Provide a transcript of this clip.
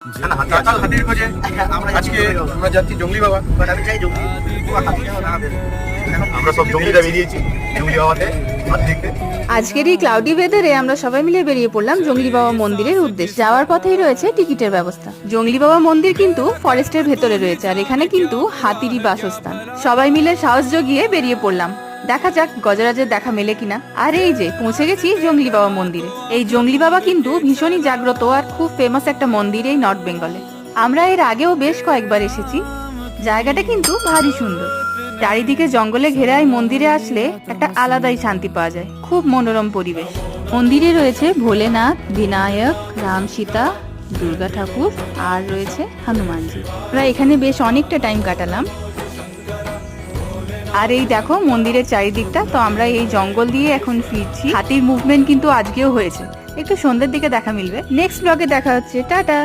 হাতির খোঁজে আজকে আমরা যাচ্ছি জঙ্গলি বাবা। আমরা সব জঙ্গলিরা বেরিয়েছি জঙ্গলি বাবাতে হাত দেখতে। আজকের এই ক্লাউডি ওয়েদারে আমরা সবাই মিলে বেরিয়ে পড়লাম জঙ্গলি বাবা মন্দিরের উদ্দেশ্যে। যাওয়ার পথেই রয়েছে টিকিটের ব্যবস্থা। জঙ্গলি বাবা মন্দির কিন্তু ফরেস্টের ভেতরে রয়েছে, আর এখানে কিন্তু হাতিরই বাসস্থান। সবাই মিলে সাহস জগিয়ে বেরিয়ে পড়লাম। দেখা যাক গজরাজের দেখা মেলে কিনা। আর এই যে পৌঁছে গেছি জঙ্গলি বাবা মন্দিরে। এই জঙ্গলি বাবা কিন্তু ভীষণই জাগ্রত আর খুব ফেমাস একটা মন্দির এই নর্থ বেঙ্গলে। আমরা এর আগেও বেশ কয়েকবার এসেছি। জায়গাটা কিন্তু ভারী সুন্দর। চারিদিকে জঙ্গলে ঘেরা এই মন্দিরে আসলে একটা আলাদাই শান্তি পাওয়া যায়। খুব মনোরম পরিবেশ। মন্দিরে রয়েছে ভোলেনাথ, বিনায়ক, রাম, সীতা, দুর্গা ঠাকুর আর রয়েছে হনুমানজি। আমরা এখানে বেশ অনেকটা টাইম কাটালাম। আর এই দেখো মন্দিরের চারিদিকটা। তো আমরা এই জঙ্গল দিয়ে এখন ফিরছি। হাতির মুভমেন্ট কিন্তু আজকেও হয়েছে। একটু সন্ধ্যের দিকে দেখা মিলবে। নেক্সট ব্লগে দেখা হচ্ছে। টাটা।